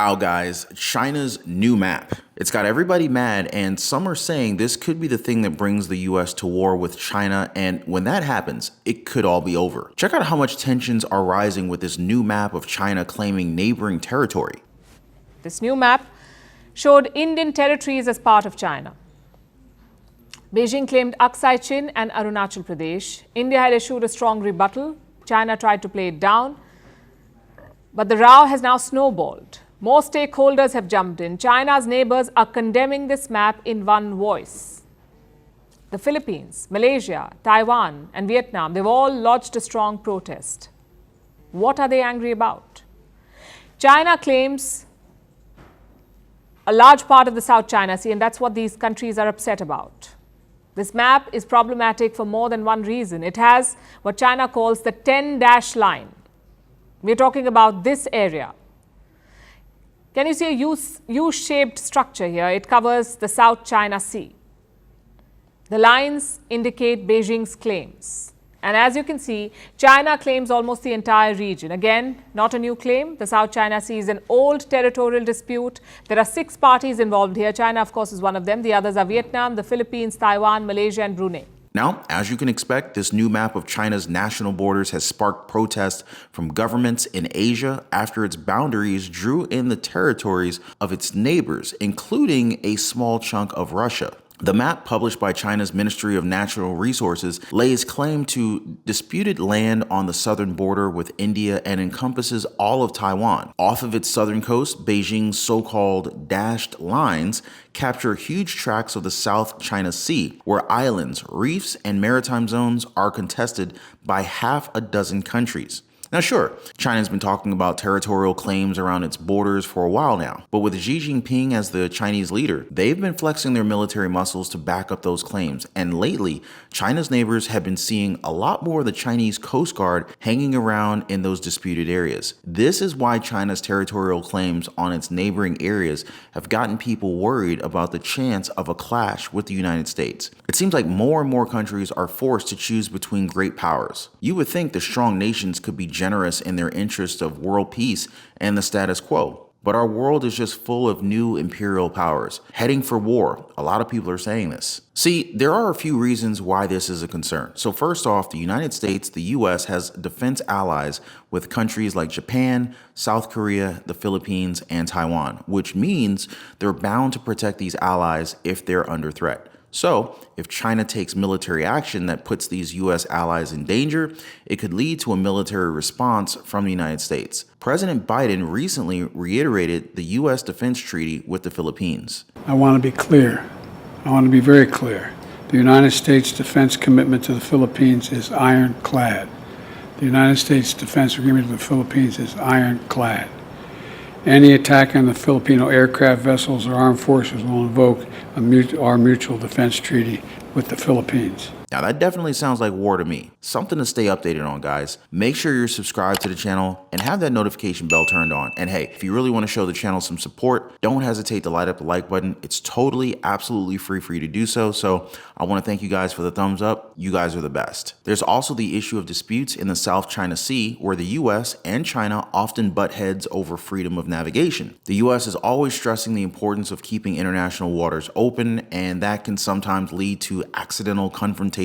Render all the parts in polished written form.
Wow, guys, China's new map. It's got everybody mad, and some are saying this could be the thing that brings the US to war with China, and when that happens, it could all be over. Check out how much tensions are rising with this new map of China claiming neighboring territory. This new map showed Indian territories as part of China. Beijing claimed Aksai Chin and Arunachal Pradesh. India had issued a strong rebuttal. China tried to play it down, but the row has now snowballed. More stakeholders have jumped in. China's neighbors are condemning this map in one voice. The Philippines, Malaysia, Taiwan, and Vietnam, they've all lodged a strong protest. What are they angry about? China claims a large part of the South China Sea, and that's what these countries are upset about. This map is problematic for more than one reason. It has what China calls the 10-dash line. We're talking about this area. Can you see a U-shaped structure here? It covers the South China Sea. The lines indicate Beijing's claims. And as you can see, China claims almost the entire region. Again, not a new claim. The South China Sea is an old territorial dispute. There are 6 parties involved here. China, of course, is one of them. The others are Vietnam, the Philippines, Taiwan, Malaysia, and Brunei. Now, as you can expect, this new map of China's national borders has sparked protests from governments in Asia after its boundaries drew in the territories of its neighbors, including a small chunk of Russia. The map published by China's Ministry of Natural Resources lays claim to disputed land on the southern border with India and encompasses all of Taiwan. Off of its southern coast, Beijing's so-called dashed lines capture huge tracts of the South China Sea, where islands, reefs, and maritime zones are contested by half a dozen countries. Now, sure, China's been talking about territorial claims around its borders for a while now, but with Xi Jinping as the Chinese leader, they've been flexing their military muscles to back up those claims. And lately, China's neighbors have been seeing a lot more of the Chinese Coast Guard hanging around in those disputed areas. This is why China's territorial claims on its neighboring areas have gotten people worried about the chance of a clash with the United States. It seems like more and more countries are forced to choose between great powers. You would think the strong nations could be generous in their interest of world peace and the status quo. But our world is just full of new imperial powers, heading for war. A lot of people are saying this. See, there are a few reasons why this is a concern. So first off, the United States, the US, has defense allies with countries like Japan, South Korea, the Philippines, and Taiwan, which means they're bound to protect these allies if they're under threat. So, if China takes military action that puts these U.S. allies in danger, it could lead to a military response from the United States. President Biden recently reiterated the U.S. defense treaty with the Philippines. I want to be clear. I want to be very clear. The United States defense commitment to the Philippines is ironclad. The United States defense agreement to the Philippines is ironclad. Any attack on the Filipino aircraft vessels or armed forces will invoke our mutual defense treaty with the Philippines. Now that definitely sounds like war to me. Something to stay updated on, guys. Make sure you're subscribed to the channel and have that notification bell turned on. And hey, if you really want to show the channel some support, don't hesitate to light up the like button. It's totally, absolutely free for you to do so. So I want to thank you guys for the thumbs up. You guys are the best. There's also the issue of disputes in the South China Sea, where the US and China often butt heads over freedom of navigation. The US is always stressing the importance of keeping international waters open, and that can sometimes lead to accidental confrontations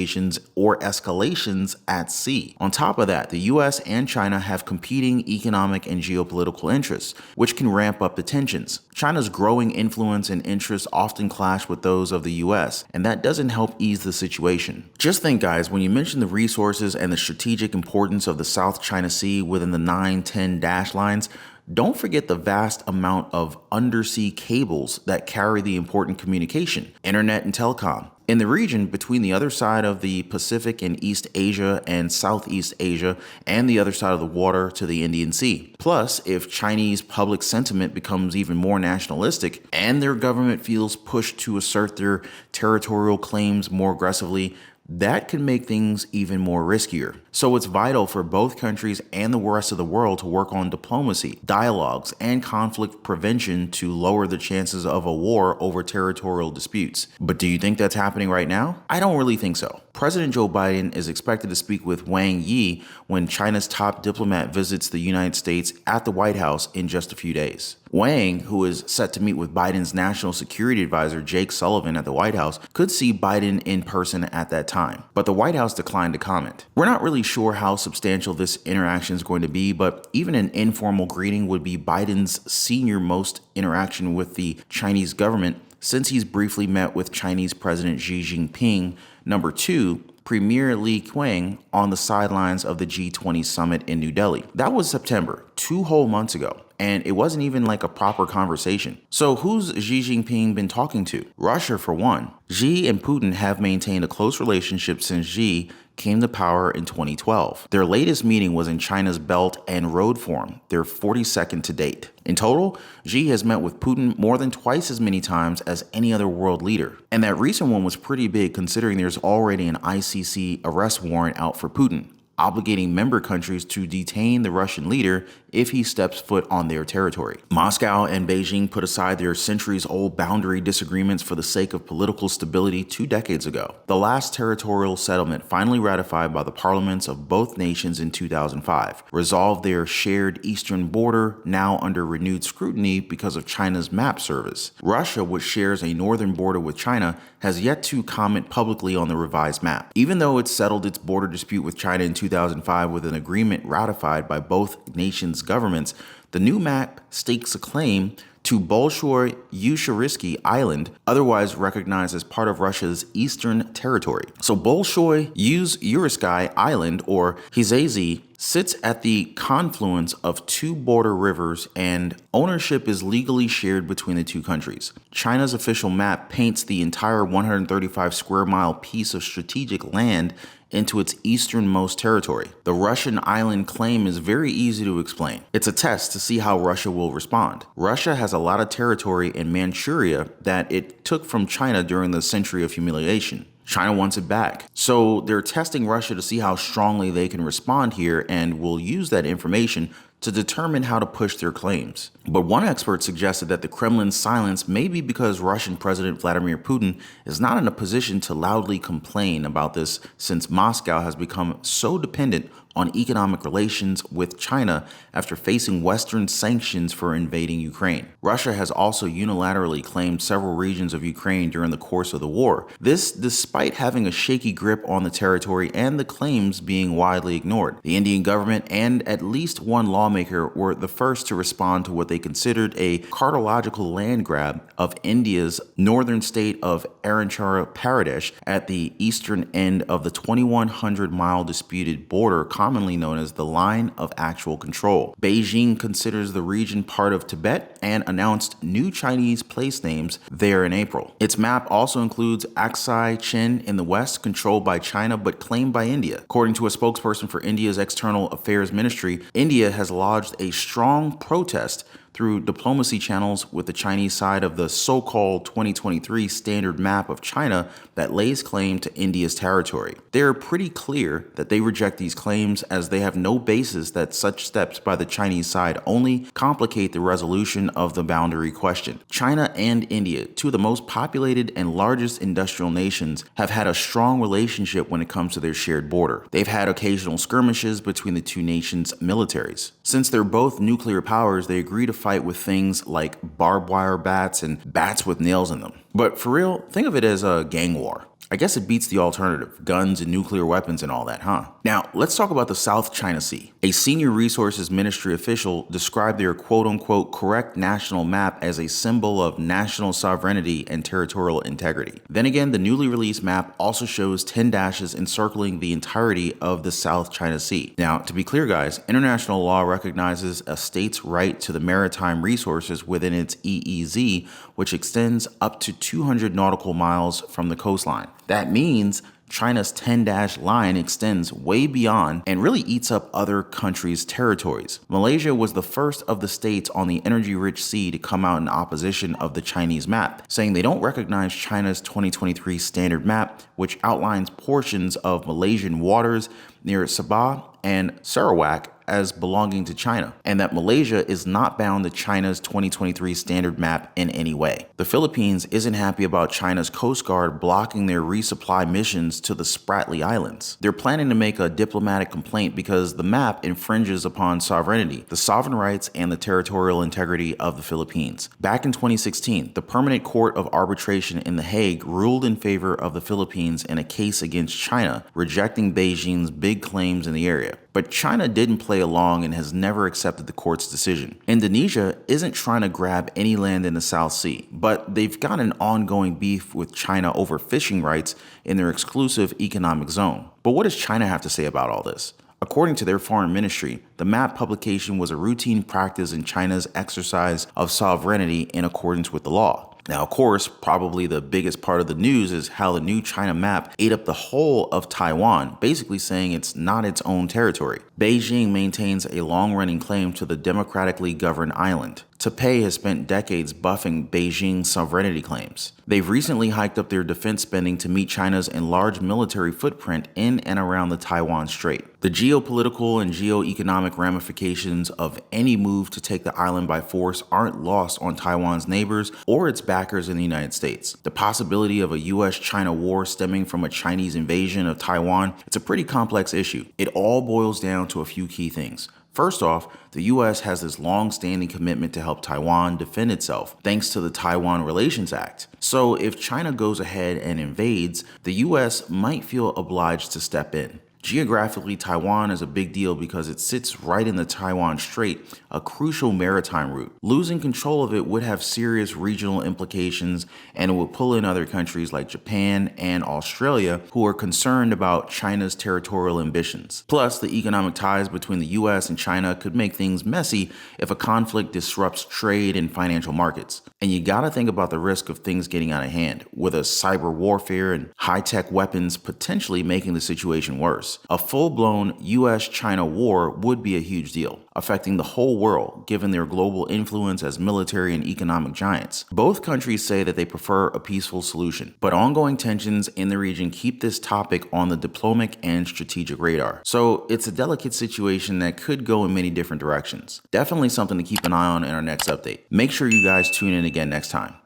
or escalations at sea. On top of that, the US and China have competing economic and geopolitical interests, which can ramp up the tensions. China's growing influence and interests often clash with those of the US, and that doesn't help ease the situation. Just think, guys, when you mention the resources and the strategic importance of the South China Sea within the 9-10 dash lines, don't forget the vast amount of undersea cables that carry the important communication, internet, and telecom. In the region between the other side of the Pacific in East Asia and Southeast Asia, and the other side of the water to the Indian Sea. Plus, if Chinese public sentiment becomes even more nationalistic and their government feels pushed to assert their territorial claims more aggressively, that can make things even more riskier. So it's vital for both countries and the rest of the world to work on diplomacy, dialogues, and conflict prevention to lower the chances of a war over territorial disputes. But do you think that's happening right now? I don't really think so. President Joe Biden is expected to speak with Wang Yi when China's top diplomat visits the United States at the White House in just a few days. Wang, who is set to meet with Biden's national security advisor Jake Sullivan at the White House, could see Biden in person at that time. But the White House declined to comment. We're not really sure how substantial this interaction is going to be, but even an informal greeting would be Biden's senior most interaction with the Chinese government since he's briefly met with Chinese President Xi Jinping, number 2, Premier Li Qiang, on the sidelines of the G20 summit in New Delhi. That was September, 2 whole months ago, and it wasn't even like a proper conversation. So who's Xi Jinping been talking to? Russia, for one. Xi and Putin have maintained a close relationship since Xi came to power in 2012. Their latest meeting was in China's Belt and Road Forum, their 42nd to date. In total, Xi has met with Putin more than twice as many times as any other world leader. And that recent one was pretty big considering there's already an ICC arrest warrant out for Putin, obligating member countries to detain the Russian leader if he steps foot on their territory. Moscow and Beijing put aside their centuries-old boundary disagreements for the sake of political stability 2 decades ago. The last territorial settlement, finally ratified by the parliaments of both nations in 2005, resolved their shared eastern border, now under renewed scrutiny because of China's map service. Russia, which shares a northern border with China, has yet to comment publicly on the revised map. Even though it settled its border dispute with China in 2005 with an agreement ratified by both nations' governments, the new map stakes a claim to Bolshoi Usharisky Island, otherwise recognized as part of Russia's eastern territory. So Bolshoi Usharisky Island, or Hizazi, sits at the confluence of 2 border rivers, and ownership is legally shared between the 2 countries. China's official map paints the entire 135 square mile piece of strategic land into its easternmost territory. The Russian island claim is very easy to explain. It's a test to see how Russia will respond. Russia has a lot of territory in Manchuria that it took from China during the Century of Humiliation. China wants it back. So they're testing Russia to see how strongly they can respond here, and will use that information to determine how to push their claims. But one expert suggested that the Kremlin's silence may be because Russian President Vladimir Putin is not in a position to loudly complain about this, since Moscow has become so dependent on economic relations with China after facing Western sanctions for invading Ukraine. Russia has also unilaterally claimed several regions of Ukraine during the course of the war. This despite having a shaky grip on the territory and the claims being widely ignored. The Indian government and at least one lawmaker were the first to respond to what they considered a cartological land grab of India's northern state of Arunachal Pradesh at the eastern end of the 2,100-mile disputed border commonly known as the Line of Actual Control. Beijing considers the region part of Tibet and announced new Chinese place names there in April. Its map also includes Aksai Chin in the west, controlled by China but claimed by India. According to a spokesperson for India's External Affairs Ministry, India has lodged a strong protest through diplomacy channels with the Chinese side of the so-called 2023 standard map of China that lays claim to India's territory. They are pretty clear that they reject these claims, as they have no basis that such steps by the Chinese side only complicate the resolution of the boundary question. China and India, 2 of the most populated and largest industrial nations, have had a strong relationship when it comes to their shared border. They've had occasional skirmishes between the 2 nations' militaries. Since they're both nuclear powers, they agree to fight with things like barbed wire bats and bats with nails in them. But for real, think of it as a gang war. I guess it beats the alternative, guns and nuclear weapons and all that, huh? Now, let's talk about the South China Sea. A senior resources ministry official described their quote-unquote correct national map as a symbol of national sovereignty and territorial integrity. Then again, the newly released map also shows 10 dashes encircling the entirety of the South China Sea. Now, to be clear, guys, international law recognizes a state's right to the maritime resources within its EEZ, which extends up to 200 nautical miles from the coastline. That means China's 10-dash line extends way beyond and really eats up other countries' territories. Malaysia was the first of the states on the energy-rich sea to come out in opposition of the Chinese map, saying they don't recognize China's 2023 standard map, which outlines portions of Malaysian waters near Sabah and Sarawak as belonging to China, and that Malaysia is not bound to China's 2023 standard map in any way. The Philippines isn't happy about China's Coast Guard blocking their resupply missions to the Spratly Islands. They're planning to make a diplomatic complaint because the map infringes upon sovereignty, the sovereign rights, and the territorial integrity of the Philippines. Back in 2016, the Permanent Court of Arbitration in The Hague ruled in favor of the Philippines in a case against China, rejecting Beijing's big claims in the area. But China didn't play along and has never accepted the court's decision. Indonesia isn't trying to grab any land in the South Sea, but they've got an ongoing beef with China over fishing rights in their exclusive economic zone. But what does China have to say about all this? According to their foreign ministry, the map publication was a routine practice in China's exercise of sovereignty in accordance with the law. Now, of course, probably the biggest part of the news is how the new China map ate up the whole of Taiwan, basically saying it's not its own territory. Beijing maintains a long-running claim to the democratically governed island. Taipei has spent decades buffing Beijing's sovereignty claims. They've recently hiked up their defense spending to meet China's enlarged military footprint in and around the Taiwan Strait. The geopolitical and geoeconomic ramifications of any move to take the island by force aren't lost on Taiwan's neighbors or its backers in the United States. The possibility of a US-China war stemming from a Chinese invasion of Taiwan, it's a pretty complex issue. It all boils down to a few key things. First off, the US has this long-standing commitment to help Taiwan defend itself, thanks to the Taiwan Relations Act. So if China goes ahead and invades, the US might feel obliged to step in. Geographically, Taiwan is a big deal because it sits right in the Taiwan Strait, a crucial maritime route. Losing control of it would have serious regional implications, and it would pull in other countries like Japan and Australia who are concerned about China's territorial ambitions. Plus, the economic ties between the US and China could make things messy if a conflict disrupts trade and financial markets. And you gotta think about the risk of things getting out of hand, with a cyber warfare and high-tech weapons potentially making the situation worse. A full-blown US-China war would be a huge deal, affecting the whole world given their global influence as military and economic giants. Both countries say that they prefer a peaceful solution, but ongoing tensions in the region keep this topic on the diplomatic and strategic radar. So it's a delicate situation that could go in many different directions. Definitely something to keep an eye on in our next update. Make sure you guys tune in again next time.